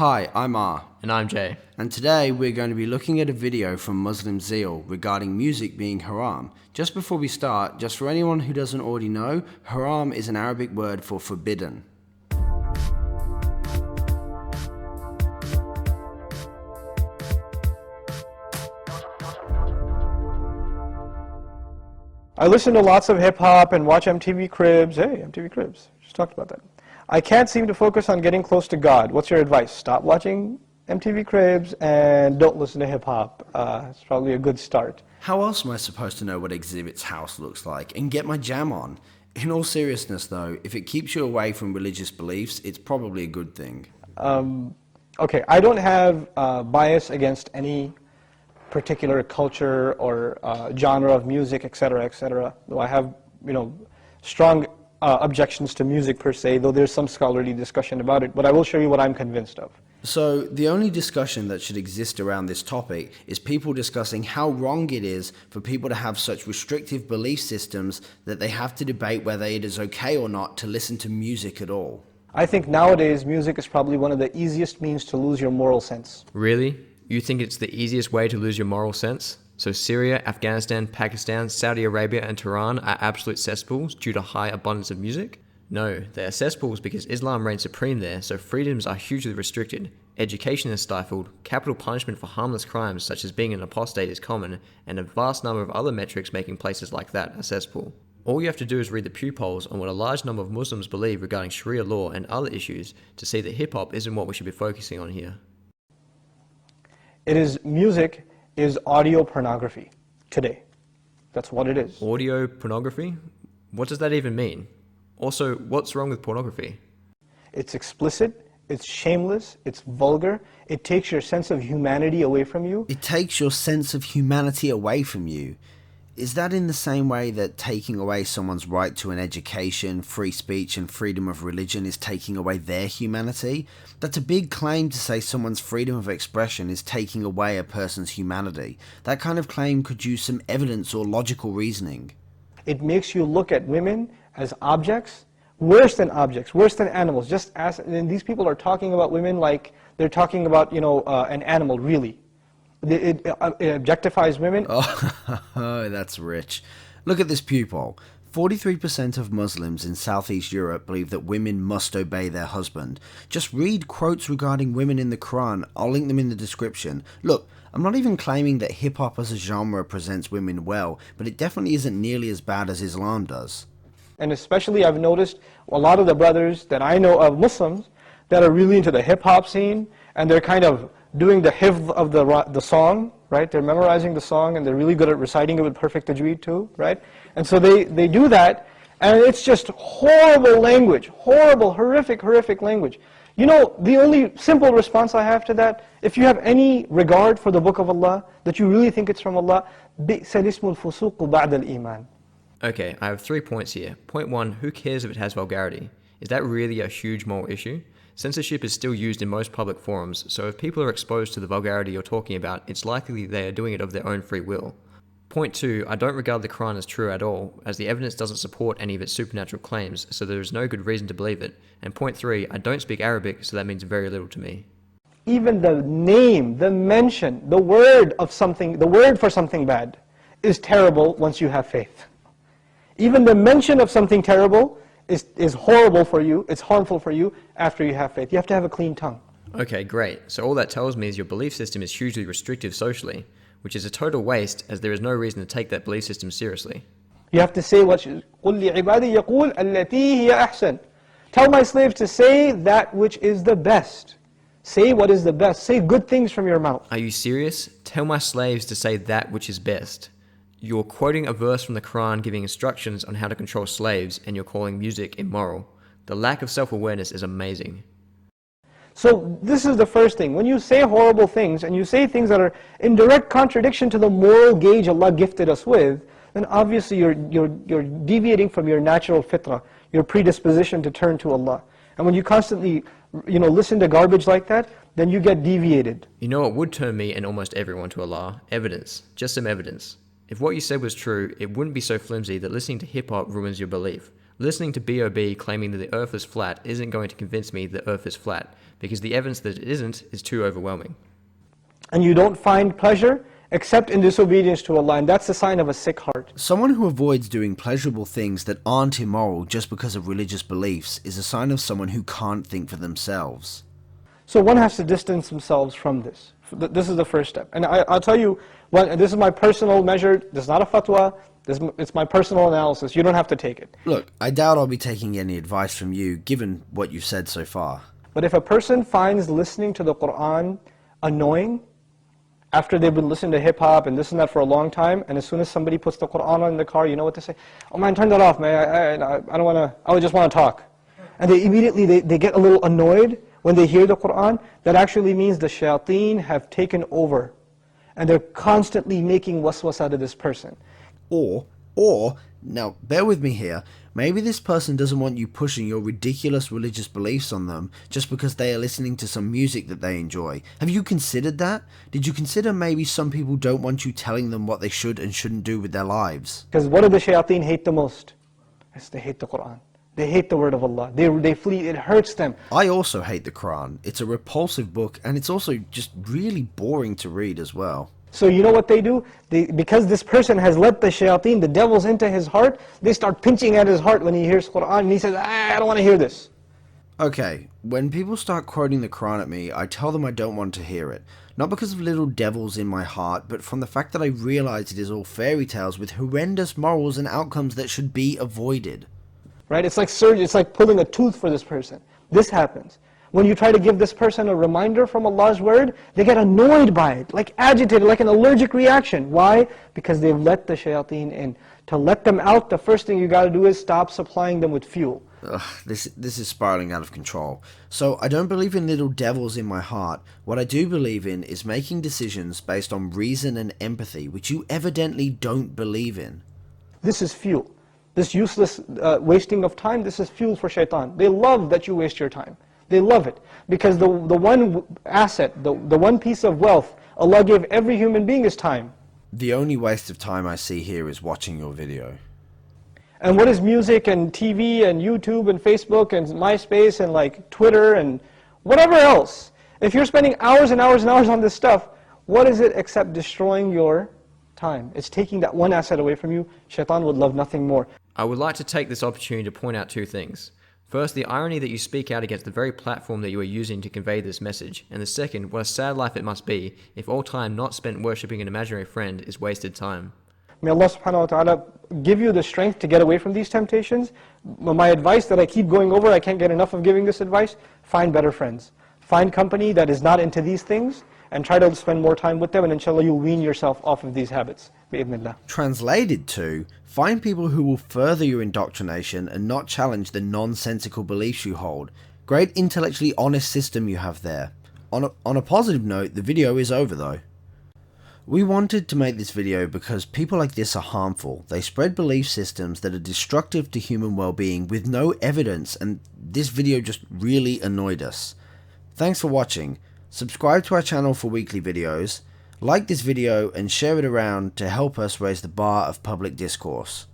Hi, I'm R. And I'm Jay. And today we're going to be looking at a video from Muslim Zeal regarding music being haram. Just before we start, just for anyone who doesn't already know, haram is an Arabic word for forbidden. I listen to lots of hip-hop and watch MTV Cribs. Hey, MTV Cribs. Just talked about that. I can't seem to focus on getting close to God. What's your advice? Stop watching MTV Cribs and don't listen to hip-hop. It's probably a good start. How else am I supposed to know what Exhibit's house looks like and get my jam on? In all seriousness though, if it keeps you away from religious beliefs, it's probably a good thing. Okay, I don't have bias against any particular culture or genre of music, etc., etc. Though I have, strong objections to music per se, though there's some scholarly discussion about it, but I will show you what I'm convinced of. So the only discussion that should exist around this topic is people discussing how wrong it is for people to have such restrictive belief systems that they have to debate whether it is okay or not to listen to music at all. I think nowadays music is probably one of the easiest means to lose your moral sense. Really? You think it's the easiest way to lose your moral sense? So Syria, Afghanistan, Pakistan, Saudi Arabia and Tehran are absolute cesspools due to high abundance of music? No, they are cesspools because Islam reigns supreme there, so freedoms are hugely restricted, education is stifled, capital punishment for harmless crimes such as being an apostate is common, and a vast number of other metrics making places like that a cesspool. All you have to do is read the Pew polls on what a large number of Muslims believe regarding Sharia law and other issues to see that hip-hop isn't what we should be focusing on here. Music is audio pornography today. That's what it is. Audio pornography? What does that even mean? Also, what's wrong with pornography? It's explicit, it's shameless, it's vulgar, it takes your sense of humanity away from you. It takes your sense of humanity away from you. Is that in the same way that taking away someone's right to an education, free speech and freedom of religion is taking away their humanity? That's a big claim to say someone's freedom of expression is taking away a person's humanity. That kind of claim could use some evidence or logical reasoning. It makes you look at women as objects, worse than animals. And these people are talking about women like they're talking about, an animal, really. It objectifies women. Oh, that's rich. Look at this Pew poll. 43% of Muslims in Southeast Europe believe that women must obey their husband. Just read quotes regarding women in the Quran. I'll link them in the description. Look, I'm not even claiming that hip-hop as a genre presents women well, but it definitely isn't nearly as bad as Islam does. And especially I've noticed a lot of the brothers that I know of Muslims that are really into the hip-hop scene, and they're kind of doing the hifz of the song, right? They're memorizing the song and they're really good at reciting it with perfect tajweed too, right? And so they do that, and it's just horrible language, horrible, horrific language. The only simple response I have to that, if you have any regard for the Book of Allah, that you really think it's from Allah, بِئْسَ الْإِسْمُ الْفُسُوقُ بَعْدَ الْإِيمَانِ. Okay, I have 3 points here. Point 1, who cares if it has vulgarity? Is that really a huge moral issue? Censorship is still used in most public forums, so if people are exposed to the vulgarity you're talking about, it's likely they are doing it of their own free will. Point 2, I don't regard the Quran as true at all, as the evidence doesn't support any of its supernatural claims, so there is no good reason to believe it. And point 3, I don't speak Arabic, so that means very little to me. Even the name, the mention, the word for something bad is terrible once you have faith. Even the mention of something terrible is horrible for you, it's harmful for you after you have faith. You have to have a clean tongue. Okay, great. So all that tells me is your belief system is hugely restrictive socially, which is a total waste as there is no reason to take that belief system seriously. You have to say what قُلْ لِعِبَادِي يَقُولْ الَّتِي هِيَ أَحْسَنُ. Tell my slaves to say that which is the best. Say what is the best. Say good things from your mouth. Are you serious? Tell my slaves to say that which is best. You're quoting a verse from the Quran giving instructions on how to control slaves, and you're calling music immoral. The lack of self-awareness is amazing. So this is the first thing. When you say horrible things, and you say things that are in direct contradiction to the moral gauge Allah gifted us with, then obviously you're deviating from your natural fitrah, your predisposition to turn to Allah. And when you constantly listen to garbage like that, then you get deviated. You know what would turn me and almost everyone to Allah? Evidence. Just some evidence. If what you said was true, it wouldn't be so flimsy that listening to hip-hop ruins your belief. Listening to B.O.B. claiming that the earth is flat isn't going to convince me the earth is flat, because the evidence that it isn't is too overwhelming. And you don't find pleasure except in disobedience to Allah, and that's the sign of a sick heart. Someone who avoids doing pleasurable things that aren't immoral just because of religious beliefs is a sign of someone who can't think for themselves. So one has to distance themselves from this. This is the first step. And I'll tell you, this is my personal measure. This is not a fatwa. It's my personal analysis. You don't have to take it. Look, I doubt I'll be taking any advice from you, given what you've said so far. But if a person finds listening to the Quran annoying, after they've been listening to hip-hop and this and that for a long time, and as soon as somebody puts the Quran on in the car, you know what they say? Oh man, turn that off, man. I don't want to, I just want to talk. And they immediately, they get a little annoyed when they hear the Quran. That actually means the shayateen have taken over. And they're constantly making waswas out of this person. Or, now bear with me here, maybe this person doesn't want you pushing your ridiculous religious beliefs on them just because they are listening to some music that they enjoy. Have you considered that? Did you consider maybe some people don't want you telling them what they should and shouldn't do with their lives? Because what do the shayateen hate the most? Yes, they hate the Quran. They hate the word of Allah. They flee, it hurts them. I also hate the Quran. It's a repulsive book and it's also just really boring to read as well. So you know what they do? Because this person has let the shayateen, the devils, into his heart, they start pinching at his heart when he hears Quran and he says, I don't want to hear this. Okay, when people start quoting the Quran at me, I tell them I don't want to hear it. Not because of little devils in my heart, but from the fact that I realize it is all fairy tales with horrendous morals and outcomes that should be avoided. Right? It's like surgery, it's like pulling a tooth for this person. This happens. When you try to give this person a reminder from Allah's word, they get annoyed by it, like agitated, like an allergic reaction. Why? Because they've let the shayateen in. To let them out, the first thing you got to do is stop supplying them with fuel. This is spiraling out of control. So I don't believe in little devils in my heart. What I do believe in is making decisions based on reason and empathy, which you evidently don't believe in. This is fuel. This useless wasting of time, this is fuel for shaitan. They love that you waste your time. They love it. Because the one asset, the one piece of wealth Allah gave every human being is time. The only waste of time I see here is watching your video. And what is music and TV and YouTube and Facebook and MySpace and like Twitter and whatever else? If you're spending hours and hours and hours on this stuff, what is it except destroying your time? It's taking that one asset away from you. Shaitan would love nothing more. I would like to take this opportunity to point out two things. First, the irony that you speak out against the very platform that you are using to convey this message. And the second, what a sad life it must be if all time not spent worshipping an imaginary friend is wasted time. May Allah subhanahu wa ta'ala give you the strength to get away from these temptations. My advice that I keep going over, I can't get enough of giving this advice, find better friends. Find company that is not into these things and try to spend more time with them, and inshallah you'll wean yourself off of these habits. Bi-idhnillah. Translated to, find people who will further your indoctrination and not challenge the nonsensical beliefs you hold. Great intellectually honest system you have there. On a positive note, the video is over though. We wanted to make this video because people like this are harmful. They spread belief systems that are destructive to human well-being with no evidence, and this video just really annoyed us. Thanks for watching. Subscribe to our channel for weekly videos. Like this video and share it around to help us raise the bar of public discourse.